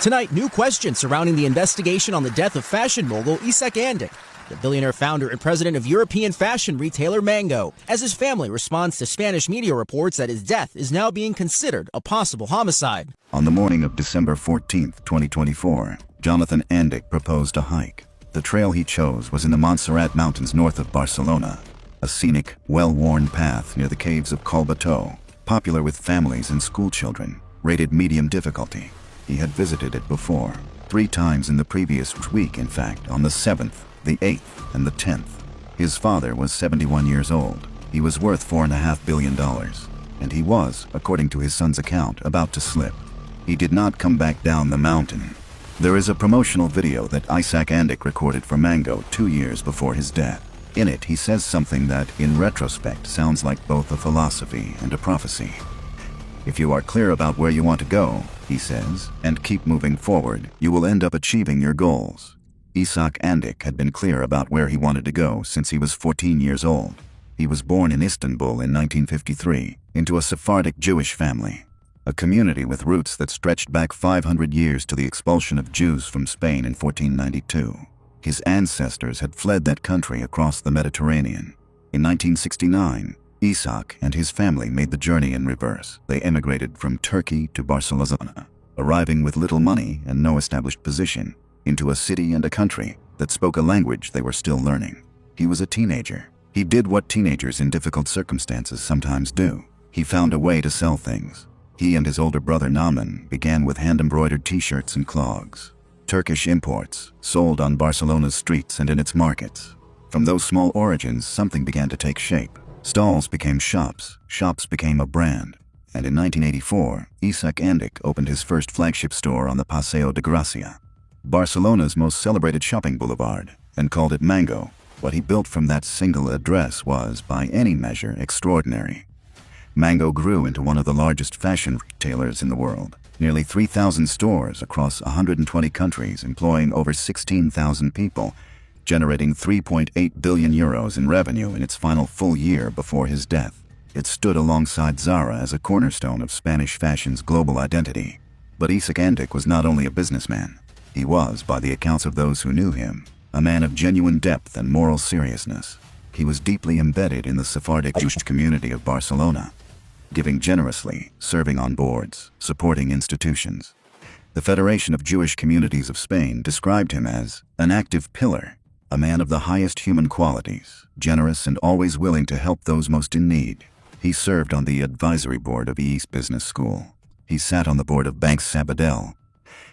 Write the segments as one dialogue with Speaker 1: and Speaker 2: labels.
Speaker 1: Tonight, new questions surrounding the investigation on the death of fashion mogul Isak Andic, the billionaire founder and president of European fashion retailer Mango, as his family responds to Spanish media reports that his death is now being considered a possible homicide.
Speaker 2: On the morning of December 14, 2024, Jonathan Andic proposed a hike. The trail he chose was in the Montserrat mountains north of Barcelona, a scenic, well-worn path near the caves of Collbató, popular with families and schoolchildren, rated medium difficulty. He had visited it before, 3 times in the previous week, in fact, on the 7th, the 8th, and the 10th. His father was 71 years old. He was worth $4.5 billion, and he was, according to his son's account, about to slip. He did not come back down the mountain. There is a promotional video that Isak Andic recorded for Mango 2 years before his death. In it, he says something that, in retrospect, sounds like both a philosophy and a prophecy. If you are clear about where you want to go, he says, and keep moving forward, you will end up achieving your goals. Isak Andic had been clear about where he wanted to go since he was 14 years old. He was born in Istanbul in 1953, into a Sephardic Jewish family, a community with roots that stretched back 500 years to the expulsion of Jews from Spain in 1492. His ancestors had fled that country across the Mediterranean. In 1969, Isak and his family made the journey in reverse. They emigrated from Turkey to Barcelona, arriving with little money and no established position, into a city and a country that spoke a language they were still learning. He was a teenager. He did what teenagers in difficult circumstances sometimes do. He found a way to sell things. He and his older brother Naaman began with hand-embroidered t-shirts and clogs, Turkish imports, sold on Barcelona's streets and in its markets. From those small origins, something began to take shape. Stalls became shops, shops became a brand, and in 1984, Isak Andic opened his first flagship store on the Paseo de Gracia, Barcelona's most celebrated shopping boulevard, and called it Mango. What he built from that single address was, by any measure, extraordinary. Mango grew into one of the largest fashion retailers in the world, nearly 3,000 stores across 120 countries employing over 16,000 people, generating 3.8 billion euros in revenue in its final full year before his death. It stood alongside Zara as a cornerstone of Spanish fashion's global identity. But Isak Andic was not only a businessman. He was, by the accounts of those who knew him, a man of genuine depth and moral seriousness. He was deeply embedded in the Sephardic Jewish community of Barcelona, giving generously, serving on boards, supporting institutions. The Federation of Jewish Communities of Spain described him as an active pillar, a man of the highest human qualities, generous and always willing to help those most in need. He served on the advisory board of East Business School. He sat on the board of Banc Sabadell.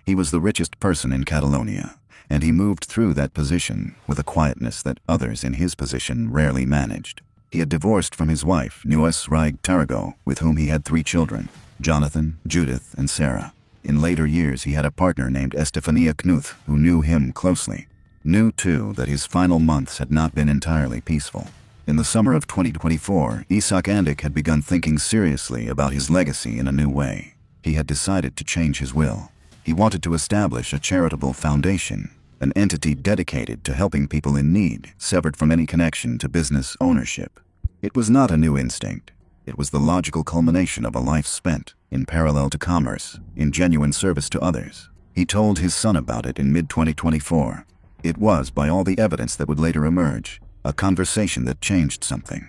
Speaker 2: He was the richest person in Catalonia, and he moved through that position with a quietness that others in his position rarely managed. He had divorced from his wife, Nuez Raig Tarago, with whom he had 3 children, Jonathan, Judith, and Sarah. In later years, he had a partner named Estefania Knuth, who knew him closely. Knew, too, that his final months had not been entirely peaceful. In the summer of 2024, Isak Andic had begun thinking seriously about his legacy in a new way. He had decided to change his will. He wanted to establish a charitable foundation, an entity dedicated to helping people in need, severed from any connection to business ownership. It was not a new instinct. It was the logical culmination of a life spent, in parallel to commerce, in genuine service to others. He told his son about it in mid-2024. It was, by all the evidence that would later emerge, a conversation that changed something.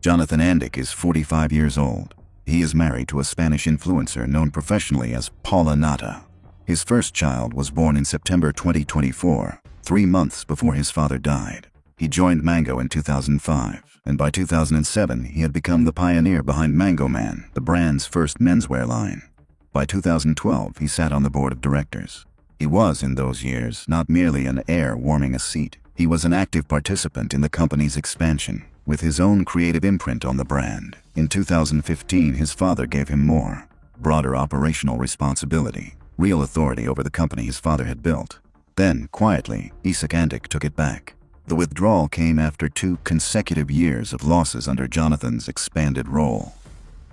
Speaker 2: Jonathan Andic is 45 years old. He is married to a Spanish influencer known professionally as Paula Nata. His first child was born in September 2024, 3 months before his father died. He joined Mango in 2005, and by 2007 he had become the pioneer behind Mango Man, the brand's first menswear line. By 2012 he sat on the board of directors. He was, in those years, not merely an heir warming a seat. He was an active participant in the company's expansion, with his own creative imprint on the brand. In 2015, his father gave him more, broader operational responsibility, real authority over the company his father had built. Then, quietly, Isak Andic took it back. The withdrawal came after 2 consecutive years of losses under Jonathan's expanded role.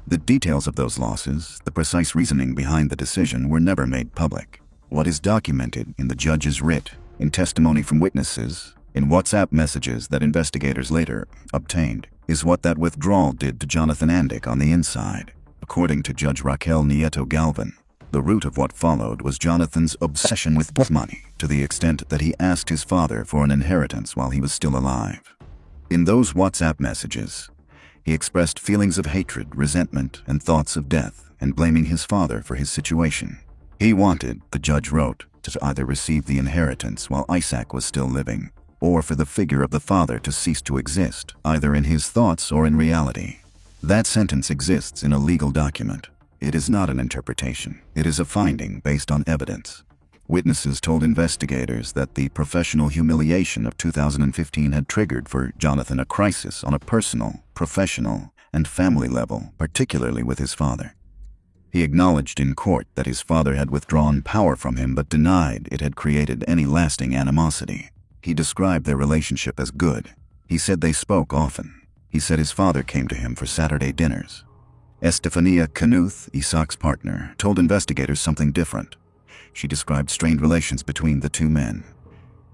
Speaker 2: The details of those losses, the precise reasoning behind the decision, were never made public. What is documented in the judge's writ, in testimony from witnesses, in WhatsApp messages that investigators later obtained, is what that withdrawal did to Jonathan Andic on the inside. According to Judge Raquel Nieto Galvan, The root of what followed was Jonathan's obsession with money, to the extent that he asked his father for an inheritance while he was still alive. In those WhatsApp messages, he expressed feelings of hatred, resentment, and thoughts of death, and blaming his father for his situation. He wanted, the judge wrote, to either receive the inheritance while Isak was still living, or for the figure of the father to cease to exist, either in his thoughts or in reality. That sentence exists in a legal document. It is not an interpretation. It is a finding based on evidence. Witnesses told investigators that the professional humiliation of 2015 had triggered for Jonathan a crisis on a personal, professional, and family level, particularly with his father. He acknowledged in court that his father had withdrawn power from him but denied it had created any lasting animosity. He described their relationship as good. He said they spoke often. He said his father came to him for Saturday dinners. Estefania Knuth, Isak's partner, told investigators something different. She described strained relations between the two men.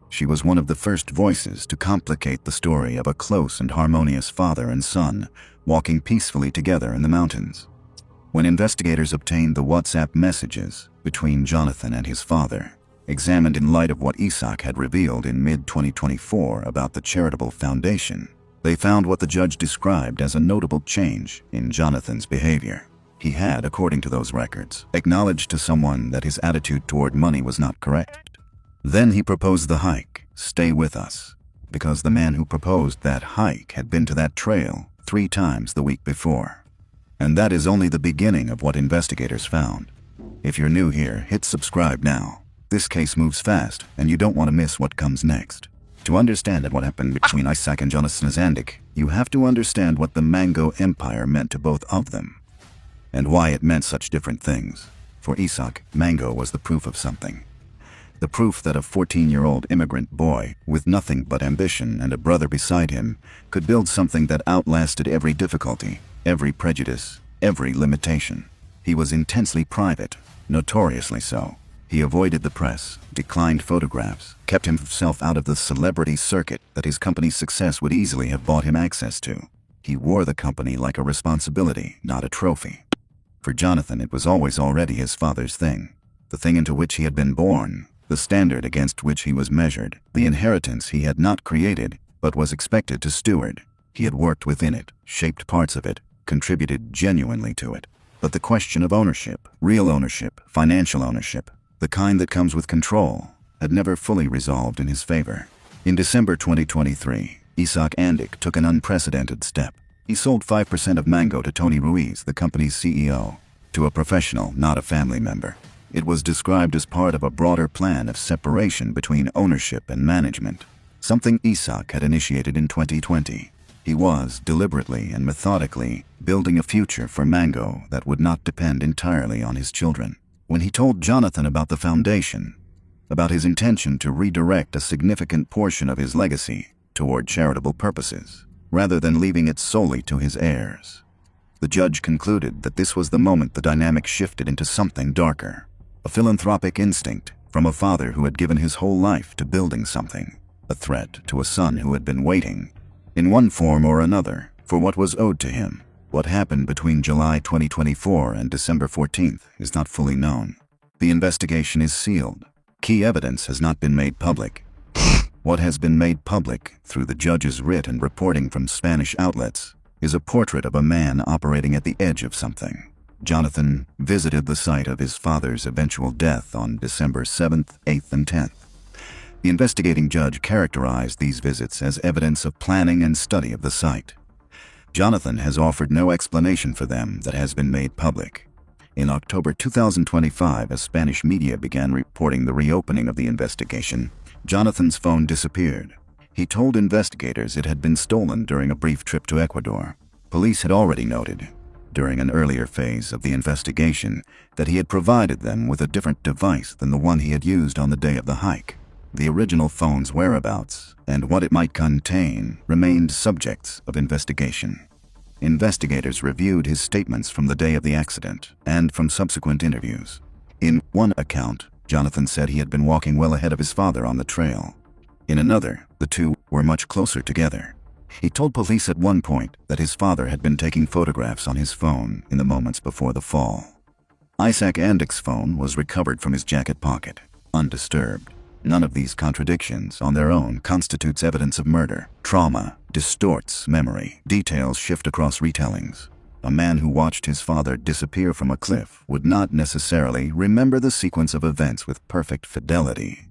Speaker 2: She was one of the first voices to complicate the story of a close and harmonious father and son walking peacefully together in the mountains. When investigators obtained the WhatsApp messages between Jonathan and his father, examined in light of what Isak had revealed in mid-2024 about the charitable foundation, they found what the judge described as a notable change in Jonathan's behavior. He had, according to those records, acknowledged to someone that his attitude toward money was not correct. Then he proposed the hike, "Stay with us," because the man who proposed that hike had been to that trail 3 times the week before. And that is only the beginning of what investigators found. If you're new here, hit subscribe now. This case moves fast, and you don't want to miss what comes next. To understand what happened between Isak and Jonathan Andic, you have to understand what the Mango Empire meant to both of them, and why it meant such different things. For Isak, Mango was the proof of something. The proof that a 14-year-old immigrant boy, with nothing but ambition and a brother beside him, could build something that outlasted every difficulty, every prejudice, every limitation. He was intensely private, notoriously so. He avoided the press, declined photographs, kept himself out of the celebrity circuit that his company's success would easily have bought him access to. He wore the company like a responsibility, not a trophy. For Jonathan, it was always already his father's thing, the thing into which he had been born, the standard against which he was measured, the inheritance he had not created, but was expected to steward. He had worked within it, shaped parts of it, contributed genuinely to it. But the question of ownership, real ownership, financial ownership, the kind that comes with control, had never fully resolved in his favor. In December 2023, Isak Andic took an unprecedented step. He sold 5% of Mango to Tony Ruiz, the company's CEO, to a professional, not a family member. It was described as part of a broader plan of separation between ownership and management, something Isak had initiated in 2020. He was, deliberately and methodically, building a future for Mango that would not depend entirely on his children. When he told Jonathan about the foundation, about his intention to redirect a significant portion of his legacy toward charitable purposes, rather than leaving it solely to his heirs, the judge concluded that this was the moment the dynamic shifted into something darker. A philanthropic instinct from a father who had given his whole life to building something, a threat to a son who had been waiting, in one form or another, for what was owed to him. What happened between July 2024 and December 14th is not fully known. The investigation is sealed. Key evidence has not been made public. What has been made public, through the judge's writ and reporting from Spanish outlets, is a portrait of a man operating at the edge of something. Jonathan visited the site of his father's eventual death on December 7th, 8th, and 10th. The investigating judge characterized these visits as evidence of planning and study of the site. Jonathan has offered no explanation for them that has been made public. In October 2025, as Spanish media began reporting the reopening of the investigation, Jonathan's phone disappeared. He told investigators it had been stolen during a brief trip to Ecuador. Police had already noted, during an earlier phase of the investigation, that he had provided them with a different device than the one he had used on the day of the hike. The original phone's whereabouts and what it might contain remained subjects of investigation. Investigators reviewed his statements from the day of the accident and from subsequent interviews. In one account, Jonathan said he had been walking well ahead of his father on the trail. In another, the two were much closer together. He told police at one point that his father had been taking photographs on his phone in the moments before the fall. Isak Andic's phone was recovered from his jacket pocket, undisturbed. None of these contradictions on their own constitutes evidence of murder. Trauma distorts memory. Details shift across retellings. A man who watched his father disappear from a cliff would not necessarily remember the sequence of events with perfect fidelity.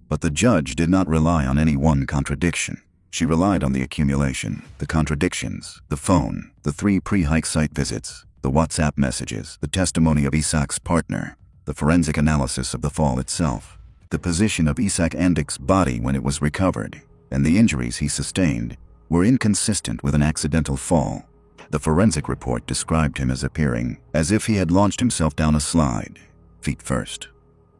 Speaker 2: But the judge did not rely on any one contradiction. She relied on the accumulation, the contradictions, the phone, the 3 pre-hike site visits, the WhatsApp messages, the testimony of Isak's partner, the forensic analysis of the fall itself, the position of Isak Andic's body when it was recovered, and the injuries he sustained were inconsistent with an accidental fall. The forensic report described him as appearing as if he had launched himself down a slide, feet first.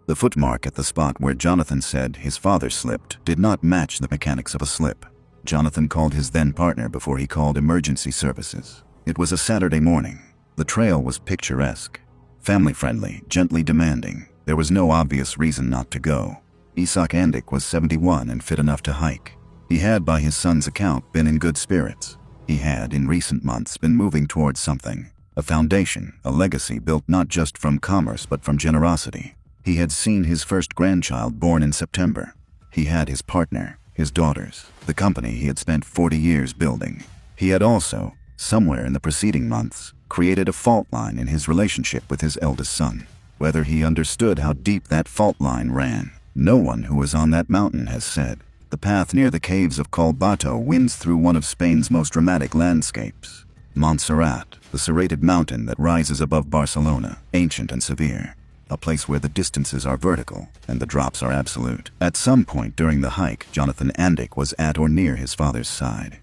Speaker 2: The footmark at the spot where Jonathan said his father slipped did not match the mechanics of a slip. Jonathan called his then-partner before he called emergency services. It was a Saturday morning. The trail was picturesque, family-friendly, gently demanding. There was no obvious reason not to go. Isak Andic was 71 and fit enough to hike. He had, by his son's account, been in good spirits. He had, in recent months, been moving towards something, a foundation, a legacy built not just from commerce but from generosity. He had seen his first grandchild born in September. He had his partner, his daughters, the company he had spent 40 years building. He had also, somewhere in the preceding months, created a fault line in his relationship with his eldest son. Whether he understood how deep that fault line ran, no one who was on that mountain has said. The path near the caves of Colbato winds through one of Spain's most dramatic landscapes, Montserrat, the serrated mountain that rises above Barcelona, ancient and severe, a place where the distances are vertical and the drops are absolute. At some point during the hike, Jonathan Andic was at or near his father's side.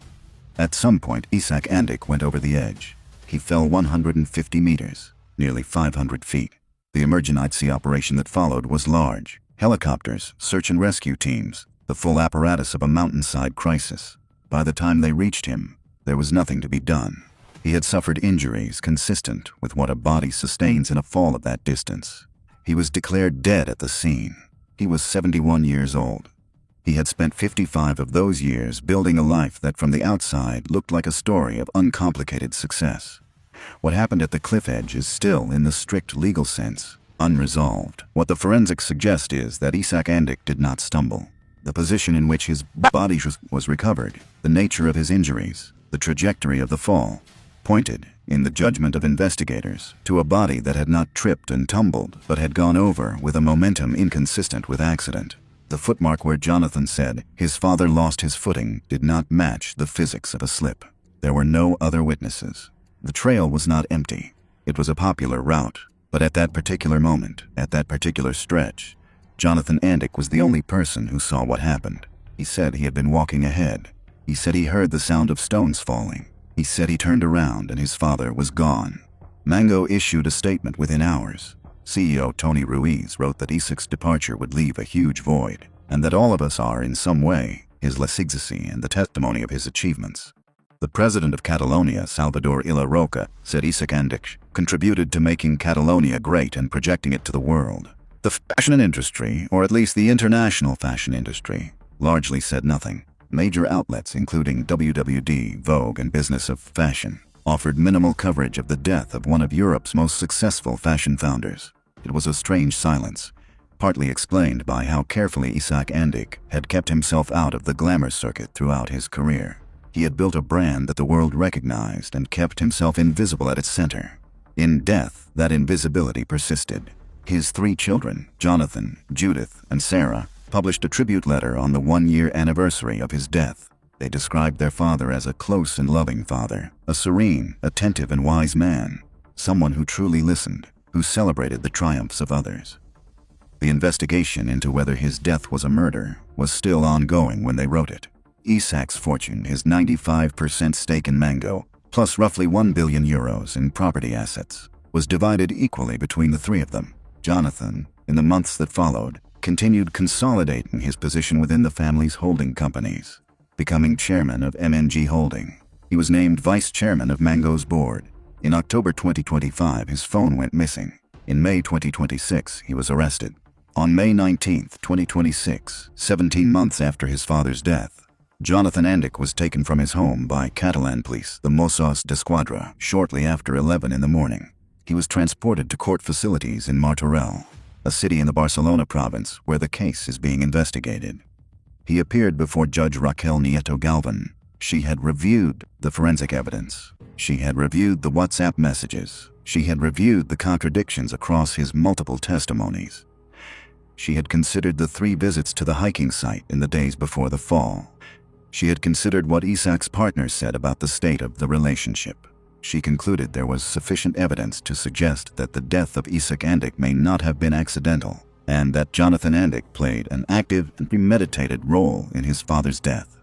Speaker 2: At some point, Isak Andic went over the edge. He fell 150 meters, nearly 500 feet. The emergency operation that followed was large. Helicopters, search and rescue teams, the full apparatus of a mountainside crisis. By the time they reached him, there was nothing to be done. He had suffered injuries consistent with what a body sustains in a fall of that distance. He was declared dead at the scene. He was 71 years old. He had spent 55 of those years building a life that from the outside looked like a story of uncomplicated success. What happened at the cliff edge is still, in the strict legal sense, unresolved. What the forensics suggest is that Isak Andic did not stumble. The position in which his body was recovered, the nature of his injuries, the trajectory of the fall, pointed, in the judgment of investigators, to a body that had not tripped and tumbled, but had gone over with a momentum inconsistent with accident. The footmark where Jonathan said his father lost his footing did not match the physics of a slip. There were no other witnesses. The trail was not empty. It was a popular route, but at that particular moment, at that particular stretch, Jonathan Andic was the only person who saw what happened. He said he had been walking ahead. He said he heard the sound of stones falling. He said he turned around and his father was gone. Mango issued a statement within hours. CEO Tony Ruiz wrote that Isak's departure would leave a huge void, and that all of us are, in some way, his legacy and the testimony of his achievements. The president of Catalonia, Salvador Illa Roca, said Isak Andic contributed to making Catalonia great and projecting it to the world. The fashion industry, or at least the international fashion industry, largely said nothing. Major outlets, including WWD, Vogue, and Business of Fashion, offered minimal coverage of the death of one of Europe's most successful fashion founders. It was a strange silence, partly explained by how carefully Isak Andic had kept himself out of the glamour circuit throughout his career. He had built a brand that the world recognized and kept himself invisible at its center. In death, that invisibility persisted. His 3 children, Jonathan, Judith, and Sarah, published a tribute letter on the 1-year anniversary of his death. They described their father as a close and loving father, a serene, attentive, and wise man, someone who truly listened, who celebrated the triumphs of others. The investigation into whether his death was a murder was still ongoing when they wrote it. Isak's fortune, his 95% stake in Mango, plus roughly €1 billion in property assets, was divided equally between the 3 of them. Jonathan, in the months that followed, continued consolidating his position within the family's holding companies, becoming chairman of MNG Holding. He was named vice chairman of Mango's board. In October 2025, his phone went missing. In May 2026, he was arrested. On May 19, 2026, 17 months after his father's death, Jonathan Andic was taken from his home by Catalan police, the Mossos d'Esquadra, shortly after 11 in the morning. He was transported to court facilities in Martorell, a city in the Barcelona province where the case is being investigated. He appeared before Judge Raquel Nieto Galvan. She had reviewed the forensic evidence. She had reviewed the WhatsApp messages. She had reviewed the contradictions across his multiple testimonies. She had considered the 3 visits to the hiking site in the days before the fall. She had considered what Isak's partner said about the state of the relationship. She concluded there was sufficient evidence to suggest that the death of Isak Andic may not have been accidental, and that Jonathan Andic played an active and premeditated role in his father's death.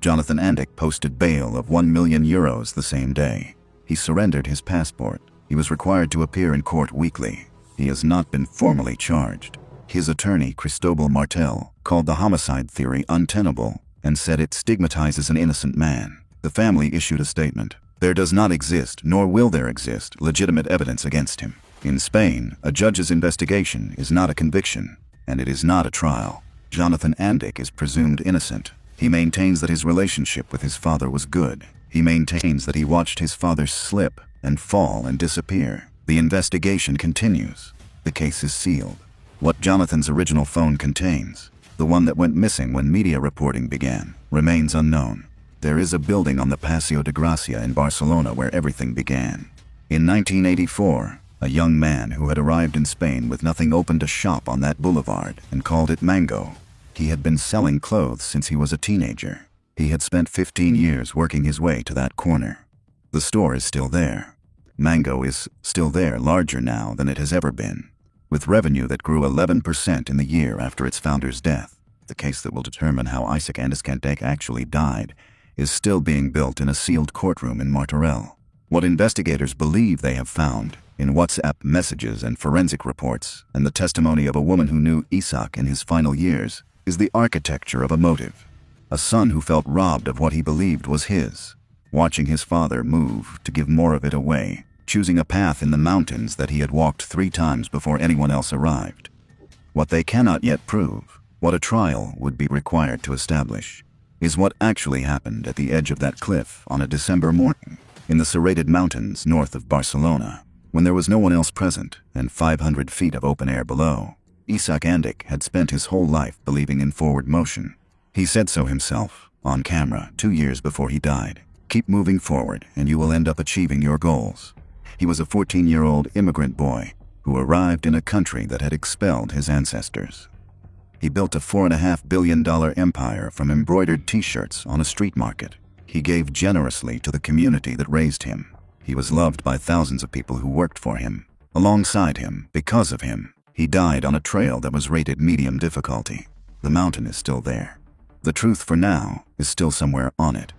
Speaker 2: Jonathan Andic posted bail of €1 million the same day. He surrendered his passport. He was required to appear in court weekly. He has not been formally charged. His attorney, Cristobal Martel, called the homicide theory untenable and said it stigmatizes an innocent man. The family issued a statement. There does not exist, nor will there exist, legitimate evidence against him. In Spain, a judge's investigation is not a conviction, and it is not a trial. Jonathan Andic is presumed innocent. He maintains that his relationship with his father was good. He maintains that he watched his father slip and fall and disappear. The investigation continues. The case is sealed. What Jonathan's original phone contains, the one that went missing when media reporting began, remains unknown. There is a building on the Paseo de Gracia in Barcelona where everything began. In 1984, a young man who had arrived in Spain with nothing opened a shop on that boulevard and called it Mango. He had been selling clothes since he was a teenager. He had spent 15 years working his way to that corner. The store is still there. Mango is still there, larger now than it has ever been, with revenue that grew 11% in the year after its founder's death. The case that will determine how Isak Andic actually died is still being built in a sealed courtroom in Martorell. What investigators believe they have found in WhatsApp messages and forensic reports and the testimony of a woman who knew Isak in his final years is the architecture of a motive. A son who felt robbed of what he believed was his, watching his father move to give more of it away, choosing a path in the mountains that he had walked 3 times before anyone else arrived. What they cannot yet prove, what a trial would be required to establish, is what actually happened at the edge of that cliff on a December morning in the serrated mountains north of Barcelona, when there was no one else present and 500 feet of open air below. Isak Andic had spent his whole life believing in forward motion. He said so himself, on camera, 2 years before he died. Keep moving forward and you will end up achieving your goals. He was a 14-year-old immigrant boy who arrived in a country that had expelled his ancestors. He built a $4.5 billion empire from embroidered t-shirts on a street market. He gave generously to the community that raised him. He was loved by thousands of people who worked for him, alongside him, because of him. He died on a trail that was rated medium difficulty. The mountain is still there. The truth for now is still somewhere on it.